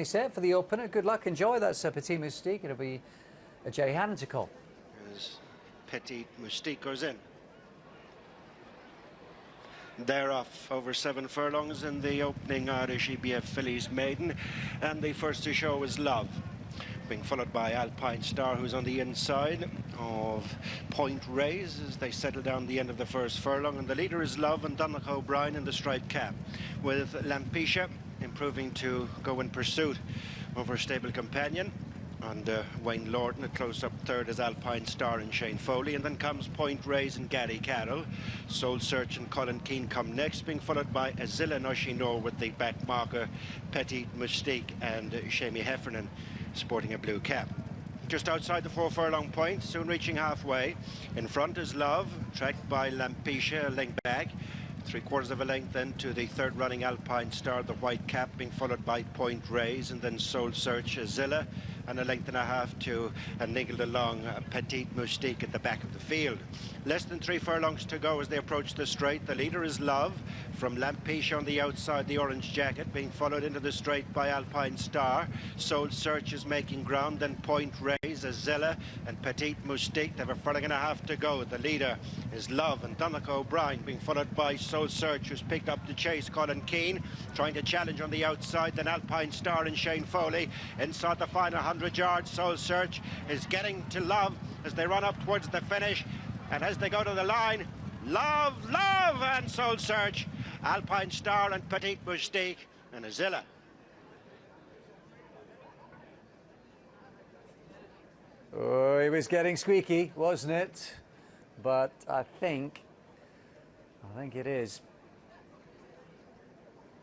Set for the opener. Good luck, enjoy. That's Petit Moustique. It'll be a Jerry Hannon to call. As Petit Moustique goes in. They're off over 7 furlongs in the opening Irish EBF Fillies Maiden, and the first to show is Love, being followed by Alpine Star, who's on the inside of Point Rays as they settle down the end of the first furlong, and the leader is Love and Donnacha O'Brien in the striped cap, with Lampecia improving to go in pursuit of her stable companion, and Wayne Lordan a close-up third as Alpine Star and Shane Foley, and then comes Point Rays and Gary Carroll. Soul Search and Colin Keane come next, being followed by Azilla Noshino with the back marker Petit Moustique and Shamie Heffernan sporting a blue cap. Just outside the 4 furlong point, soon reaching halfway. In front is Love, tracked by Lampecia, a length back. 3/4 of a length then to the third running Alpine Star, the white cap, being followed by Point Rays, and then Soul Search, Zilla, and a length and a half to a niggled along Petit Moustique at the back of the field. Less than 3 furlongs to go as they approach the straight. The leader is Love from Lampecia on the outside, the orange jacket, being followed into the straight by Alpine Star. Soul Search is making ground, then Point Rays, Zilla, and Petit Moustique. They have a furlong and a half to go. The leader is Love and Donnacha O'Brien, being followed by Soul Search, who's picked up the chase. Colin Keane trying to challenge on the outside, then Alpine Star and Shane Foley inside the final 100 yards. Soul Search is getting to Love as they run up towards the finish, and as they go to the line, Love, and Soul Search, Alpine Star and Petit Moustique and Azilla. Oh, it was getting squeaky, wasn't it? But I think it is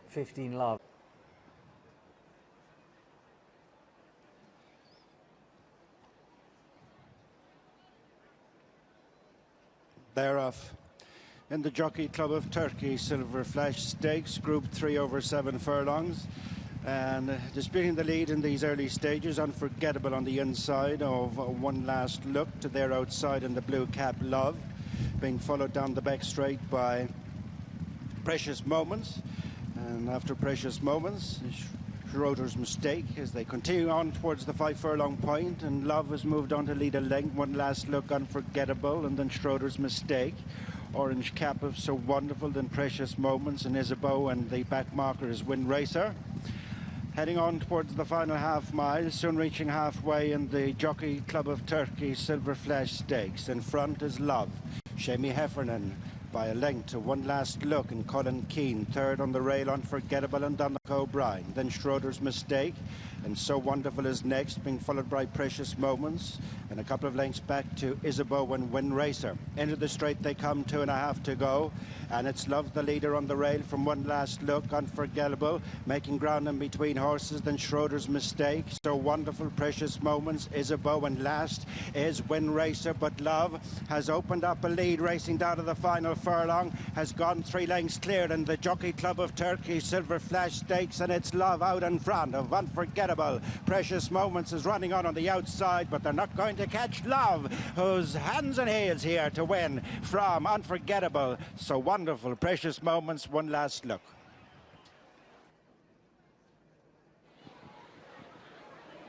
15 Love. They're off in the Jockey Club of Turkey Silver Flash Stakes, Group 3 over 7 furlongs. And disputing the lead in these early stages, Unforgettable on the inside of One Last Look to their outside in the blue cap, Love, being followed down the back straight by Precious Moments. And after Precious Moments, Schroeder's Mistake as they continue on towards the 5 furlong point, and Love has moved on to lead a length. One Last Look, Unforgettable, and then Schroeder's Mistake. Orange cap of So Wonderful, then Precious Moments and Isabeau, and the back marker is Wind Racer. Heading on towards the final half mile, soon reaching halfway in the Jockey Club of Turkey Silver Flash Stakes. In front is Love, Shamie Heffernan by a length to One Last Look, and Colin Keane third on the rail, Unforgettable and Donnacha O'Brien. Then Schroeder's Mistake and So Wonderful is next, being followed by Precious Moments, and a couple of lengths back to Isabeau and Wind Racer. Into the straight they come, 2.5 to go, and it's Love the leader on the rail from One Last Look, Unforgettable making ground in between horses, then Schroeder's Mistake, So Wonderful, Precious Moments, Isabeau, and last is Wind Racer. But Love has opened up a lead, racing down to the final furlong, has gone 3 lengths clear in the Jockey Club of Turkey Silver Flash Stakes, and it's Love out in front of Unforgettable. Precious Moments is running on the outside, but they're not going to catch Love, who's hands and heels here to win from Unforgettable, So Wonderful, Precious Moments, One Last Look.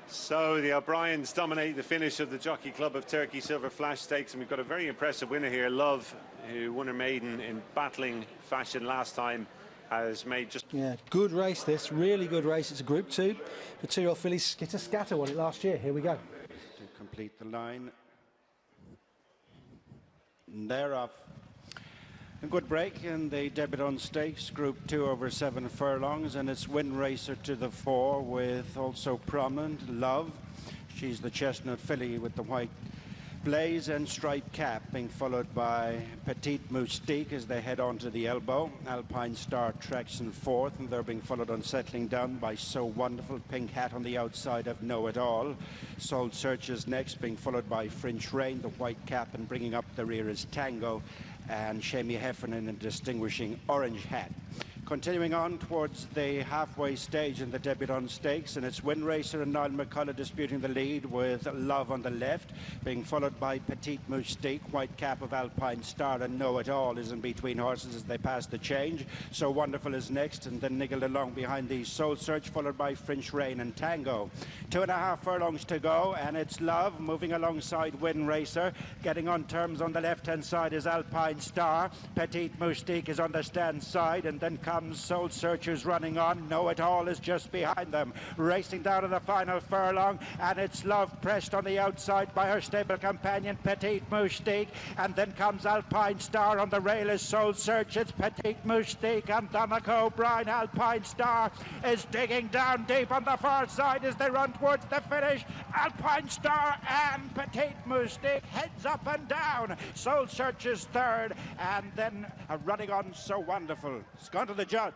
So the O'Briens dominate the finish of the Jockey Club of Turkey Silver Flash Stakes, and we've got a very impressive winner here. Love, who won her maiden in battling fashion last time, has made just... Yeah, good race this, really good race. It's a Group 2 for 2-year-old fillies. Skitter Scatter won it last year. Here we go. To complete the line. And they're off. A good break in the Debutante Stakes, Group 2 over 7 furlongs, and it's Wind Racer to the 4 with also prominent Love. She's the chestnut filly with the white blaze and striped cap, being followed by Petit Moustique as they head on to the elbow. Alpine Star tracks in 4th, and they're being followed on settling down by So Wonderful, pink hat on the outside of Know It All. Soul Search is next, being followed by French Rain, the white cap, and bringing up the rear is Tango and Shamie Heffernan in a distinguishing orange hat. Continuing on towards the halfway stage in the Debutante Stakes, and it's Win Racer and Niall McCullough disputing the lead with Love on the left, being followed by Petite Moustique, White Cap of Alpine Star, and Know It All is in between horses as they pass the change. So Wonderful is next, and then niggled along behind the Soul Search, followed by French Rain and Tango. 2.5 furlongs to go, and it's Love moving alongside Win Racer. Getting on terms on the left-hand side is Alpine Star. Petite Moustique is on the stand side, and then comes Soul Searchers running on. Know It All is just behind them, racing down to the final furlong, and it's Love pressed on the outside by her stable companion Petite Moustique, and then comes Alpine Star. On the rail is Soul Search. It's Petite Moustique and Donegal O'Brien. Alpine Star is digging down deep on the far side as they run towards the finish. Alpine Star and Petite Moustique heads up and down. Soul Search is third, and then running on So Wonderful. It's gone to the judge.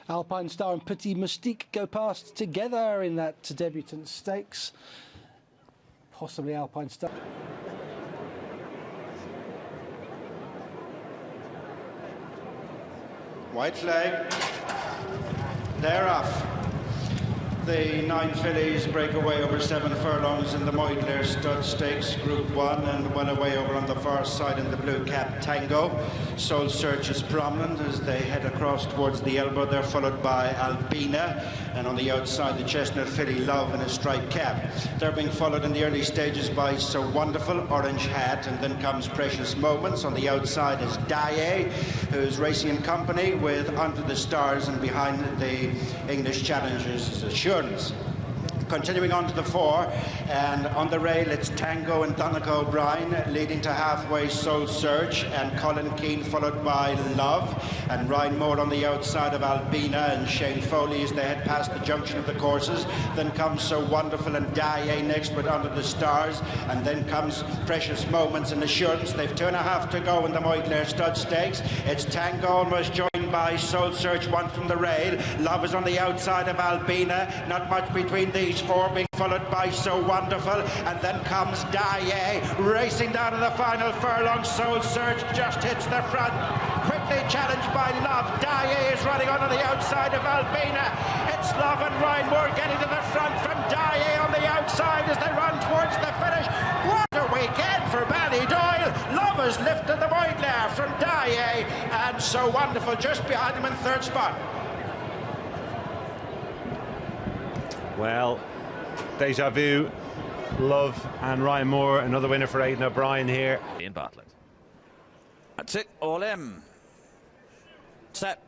Alpine Star and Petite Moustique go past together in that Debutante Stakes. Possibly Alpine Star. White flag. They're off. The 9 fillies break away over 7 furlongs in the Moyglare Stud Stakes Group 1, and well away over on the far side in the blue cap Tango. Soul Search is prominent as they head across towards the elbow. They're followed by Albina, and on the outside the chestnut filly Love in a striped cap. They're being followed in the early stages by So Wonderful, Orange Hat, and then comes Precious Moments. On the outside is Daye, who's racing in company with Onto the Stars, and behind the English challengers is Assurance. Continuing on to the 4, and on the rail it's Tango and Donegal O'Brien, leading to halfway Soul Search and Colin Keane, followed by Love, and Ryan Moore on the outside of Albina and Shane Foley as they head past the junction of the courses. Then comes So Wonderful and Daye next with Under the Stars, and then comes Precious Moments and Assurance. They've 2.5 to go in the Moyglare Stud Stakes. It's Tango almost joined by Soul Search, one from the rail. Love is on the outside of Albina, not much between these 4, being followed by So Wonderful, and then comes Daye racing down to the final furlong. Soul Search just hits the front, quickly challenged by Love. Daye is running on the outside of Albina. It's Love and Ryan Moore getting to the front from Daye on the outside as they run towards the finish. What a weekend for Ballydoyle. Love has lifted the Moyglare from Daye, and So Wonderful just behind him in 3rd spot. Well, deja vu. Love and Ryan Moore, another winner for Aidan O'Brien here. Ian Bartlett. That's it, all in. Set.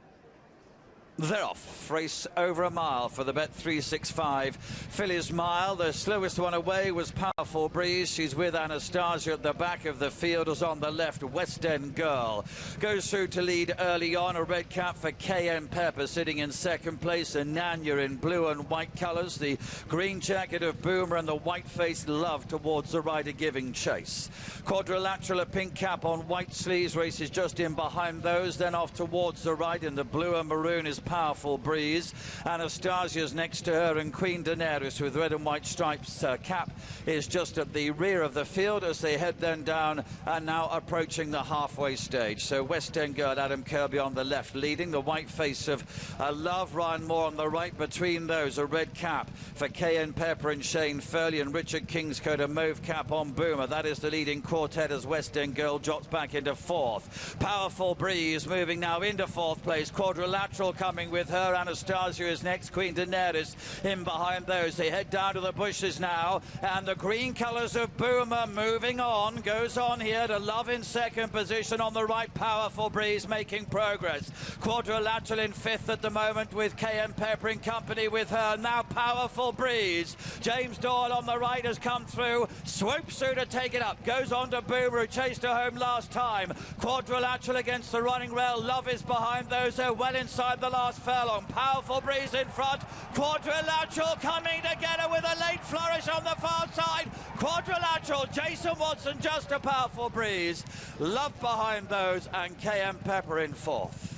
They're off. Race over a mile for the bet 365. Fillies Mile, the slowest one away was Powerful Breeze. She's with Anastasia at the back of the field, as on the left, West End Girl. Goes through to lead early on, a red cap for KM Pepper sitting in 2nd place, and Nanya in blue and white colours. The green jacket of Boomer and the white-faced Love towards the rider giving chase. Quadrilateral, a pink cap on white sleeves, races just in behind those. Then off towards the right in the blue and maroon is Powerful Breeze. Anastasia's next to her, and Queen Daenerys with red and white stripes cap is just at the rear of the field as they head then down and now approaching the halfway stage. So West End Girl, Adam Kirby on the left leading, the white face of Love, Ryan Moore on the right. Between those, a red cap for KN Pepper and Shane Furley, and Richard Kingscote, a mauve cap on Boomer. That is the leading quartet as West End Girl drops back into 4th. Powerful Breeze moving now into 4th place. Quadrilateral coming with her. Anastasia is next. Queen Daenerys in behind those. They head down to the bushes now, and the green colours of Boomer moving on. Goes on here to Love in 2nd position on the right. Powerful Breeze making progress. Quadrilateral in 5th at the moment with KM Pepper in company with her. Now Powerful Breeze. James Doyle on the right has come through. Swoops through to take it up. Goes on to Boomer, who chased her home last time. Quadrilateral against the running rail. Love is behind those. They're well inside the last furlong. Powerful Breeze in front. Quadrilateral coming together with a late flourish on the far side. Quadrilateral, Jason Watson just a Powerful Breeze. Love behind those, and KM Pepper in 4th.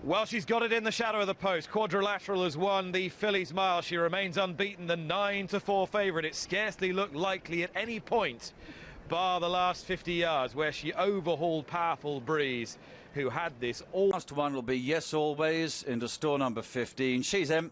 Well, she's got it in the shadow of the post. Quadrilateral has won the Fillies Mile. She remains unbeaten, the 9-4 favourite. It scarcely looked likely at any point bar the last 50 yards where she overhauled Powerful Breeze, who had this all. Last one will be Yes Always into store number 15. She's in.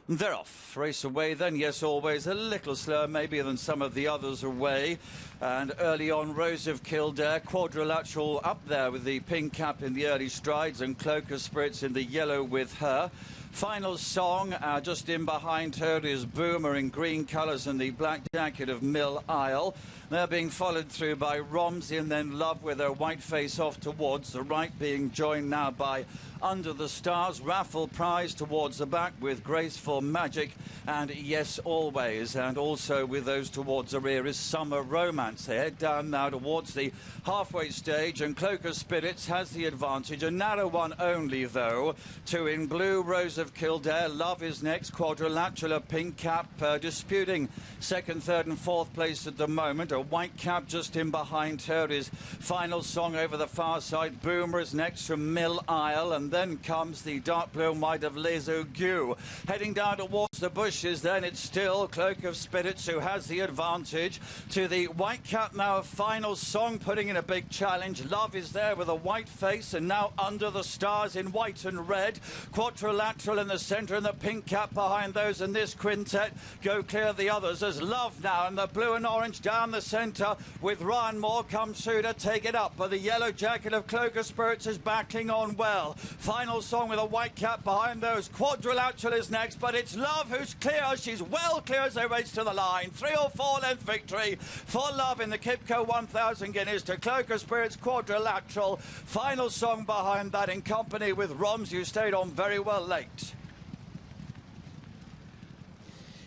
They're off. Race away then. Yes Always a little slower maybe than some of the others away. And early on, Rose of Kildare, quadrilateral up there with the pink cap in the early strides and Cloak of Spirits in the yellow with her. Final song, just in behind her is Boomer in green colours and the black jacket of Mill Isle. They're being followed through by Romsey and then Love with her white face off towards the right, being joined now by Under the Stars, Raffle Prize towards the back with Graceful Magic and Yes Always. And also with those towards the rear is Summer Romance. They head down now towards the halfway stage and Cloak of Spirits has the advantage. A narrow one only though. Two in blue, Rose of Kildare. Love is next, quadrilateral, a pink cap disputing second, third and fourth place at the moment. A white cap just in behind her is Final Song over the far side. Boomer is next from Mill Isle, and then comes the dark blue and white of Les Augues. Heading down towards the bushes then it's still Cloak of Spirits who has the advantage. To the white cap now of Final Song putting in a big challenge. Love is there with a white face and now Under the Stars in white and red. Quadrilateral in the centre and the pink cap behind those, and this quintet go clear of the others as Love now and the blue and orange down the centre with Ryan Moore comes through to take it up, but the yellow jacket of Cloak of Spirits is backing on well. Final Song with a white cap behind those. Quadrilateral is next, but it's Love who's clear. She's well clear as they race to the line. 3 or 4 length victory for Love in the Kipco 1000 Guineas to Cloak of Spirits quadrilateral. Final Song behind that in company with Roms, who stayed on very well late.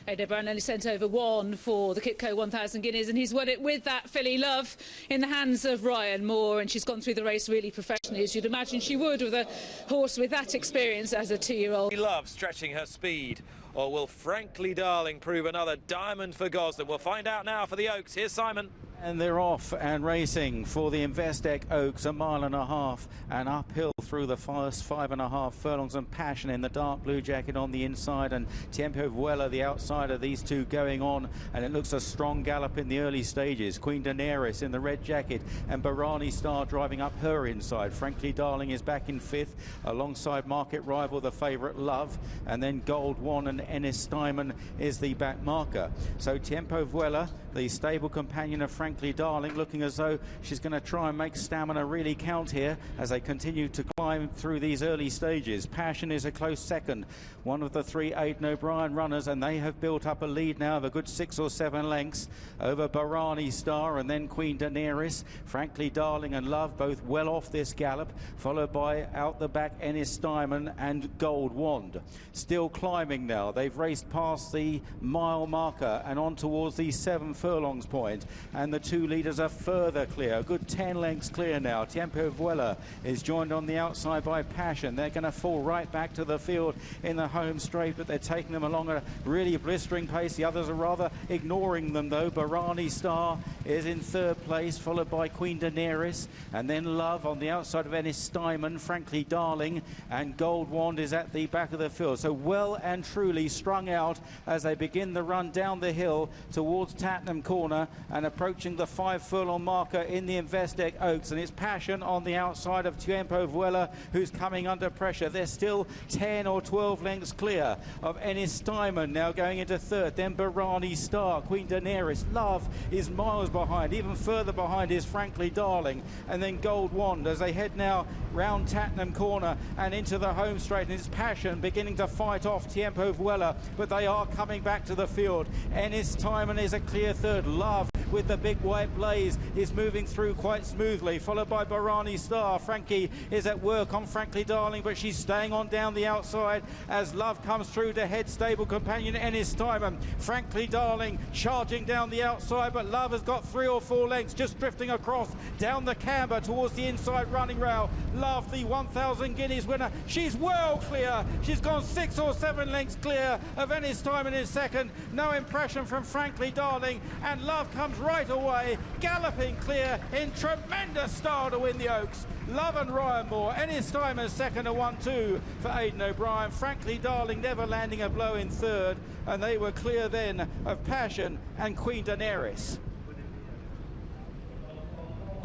Aidan Brown only sent over one for the Kipco 1000 Guineas, and he's won it with that filly Love in the hands of Ryan Moore, and she's gone through the race really professionally, as you'd imagine she would with a horse with that experience as a 2-year-old. Love stretching her speed, or will Frankly Darling prove another diamond for Gosden? We'll find out now for the Oaks. Here's Simon. And they're off and racing for the Investec Oaks, 1.5 miles and uphill through the first 5.5 furlongs, and Passion in the dark blue jacket on the inside and Tempo Vuela the outside of these two going on, and it looks a strong gallop in the early stages. Queen Daenerys in the red jacket and Barani Star driving up her inside. Frankly Darling is back in 5th alongside market rival the favourite Love, and then Gold One and Ennis Stuyman is the back marker. So Tempo Vuela, the stable companion of Frankly Darling, looking as though she's going to try and make stamina really count here as they continue to climb through these early stages. Passion is a close second, one of the 3 Aidan O'Brien runners, and they have built up a lead now of a good 6 or 7 lengths over Barani Star and then Queen Daenerys. Frankly Darling and Love both well off this gallop, followed by out the back Ennis Stuyman and Gold Wand. Still climbing now. They've raced past the mile marker and on towards the 7 furlongs point, and the 2 leaders are further clear, a good 10 lengths clear now. Tempo Vuela is joined on the outside by Passion. They're going to fall right back to the field in the home straight, but they're taking them along at a really blistering pace. The others are rather ignoring them though. Barani Star is in 3rd place, followed by Queen Daenerys, and then Love on the outside of Ennis Stuyman. Frankly Darling and Gold Wand is at the back of the field. So well and truly strung out as they begin the run down the hill towards Tattenham Corner and approaching the 5 furlong marker in the Investec Oaks, and it's Passion on the outside of Tempo Vuela who's coming under pressure. They're still 10 or 12 lengths clear of Ennis Stuyman now going into 3rd, then Barani Star, Queen Daenerys. Love is miles behind, even further behind is Frankly Darling, and then Gold Wand as they head now round Tattenham Corner and into the home straight, and it's Passion beginning to fight off Tempo Vuela, but they are coming back to the field. Ennis Stuyman is a clear 3rd. Love with the big white blaze is moving through quite smoothly, followed by Barani Star. Frankie is at work on Frankly Darling, but she's staying on down the outside as Love comes through to head stable companion Ennis Stuyman. Frankly Darling charging down the outside, but Love has got 3 or 4 lengths just drifting across down the camber towards the inside running rail. Love, the 1000 Guineas winner, she's well clear. She's gone 6 or 7 lengths clear of Ennis Stuyman in 2nd. No impression from Frankly Darling, and Love comes right away, galloping clear in tremendous style to win the Oaks. Love and Ryan Moore. Ennis Stuyman 2nd at 1-2 for Aidan O'Brien. Frankly Darling never landing a blow in 3rd, and they were clear then of Passion and Queen Daenerys.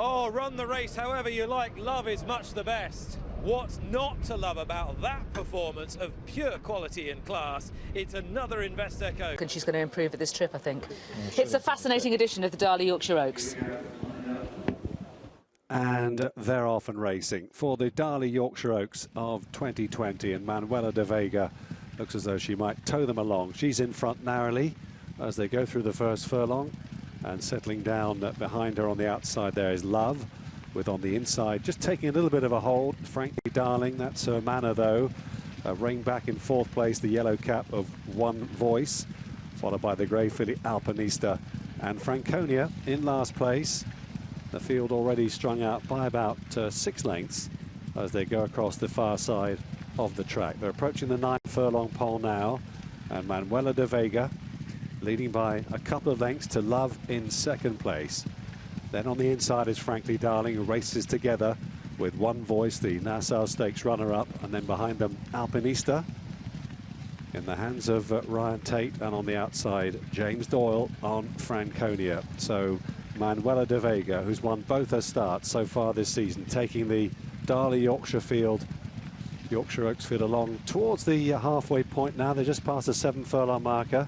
Oh, run the race however you like. Love is much the best. What's not to love about that performance of pure quality and class? It's another Investec Oaks. And she's going to improve at this trip, I think. It's a fascinating edition of the Darley Yorkshire Oaks. And they're off and racing for the Darley Yorkshire Oaks of 2020, and Manuela de Vega looks as though she might tow them along. She's in front narrowly as they go through the first furlong, and settling down behind her on the outside there is Love, with on the inside just taking a little bit of a hold, Frankly Darling. That's her manner though. Rein back in fourth place, the yellow cap of One Voice, followed by the grey filly Alpinista, and Franconia in last place. The field already strung out by about 6 lengths as they go across the far side of the track. They're approaching the 9 furlong pole now, and Manuela de Vega leading by a couple of lengths to Love in second place. Then on the inside is Frankly Darling, who races together with One Voice, the Nassau Stakes runner-up, and then behind them Alpinista in the hands of Ryan Tate, and on the outside James Doyle on Franconia. So Manuela de Vega, who's won both her starts so far this season, taking the Darley Yorkshire Oaks field along towards the halfway point now. They're just past the 7 furlong marker.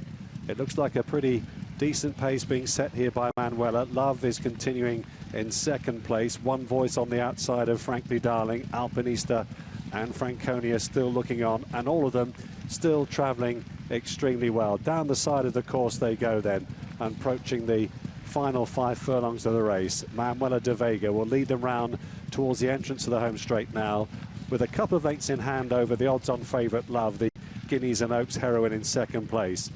It looks like a pretty decent pace being set here by Manuela. Love is continuing in second place. One Voice on the outside of Frankly Darling, Alpinista and Franconia still looking on, and all of them still travelling extremely well. Down the side of the course they go then, approaching the final 5 furlongs of the race. Manuela de Vega will lead them round towards the entrance of the home straight now, with a couple of lengths in hand over the odds-on favourite Love, the Guineas and Oaks heroine, in second place.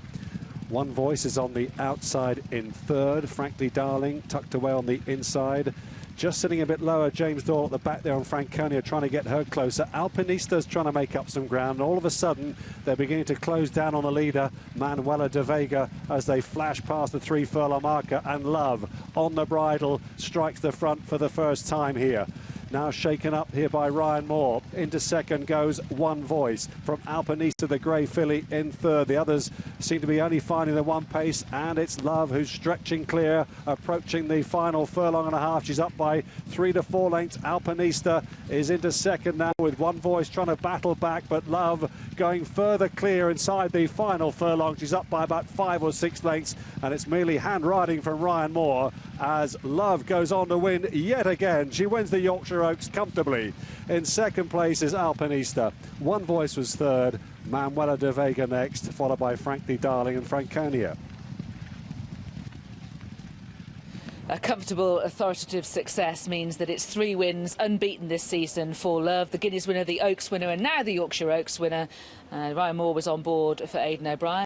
One Voice is on the outside in third. Frankly Darling tucked away on the inside. Just sitting a bit lower, James Doyle at the back there on Franconia, trying to get her closer. Alpinista's trying to make up some ground. All of a sudden, they're beginning to close down on the leader, Manuela de Vega, as they flash past the 3 furlong marker, and Love on the bridle strikes the front for the first time here. Now shaken up here by Ryan Moore. Into second goes One Voice from Alpinista, the grey filly, in third. The others seem to be only finding the one pace, and it's Love who's stretching clear, approaching the final furlong and a half. She's up by 3 to 4 lengths. Alpinista is into second now, with One Voice trying to battle back, but Love going further clear inside the final furlong. She's up by about 5 or 6 lengths, and it's merely hand riding from Ryan Moore as Love goes on to win yet again. She wins the Yorkshire Oaks comfortably. In second place is Alpinista. One Voice was third. Manuela de Vega next, followed by Frankly Darling and Franconia. A comfortable, authoritative success means that it's 3 wins unbeaten this season for Love, the Guineas winner, the Oaks winner, and now the Yorkshire Oaks winner. Ryan Moore was on board for Aidan O'Brien.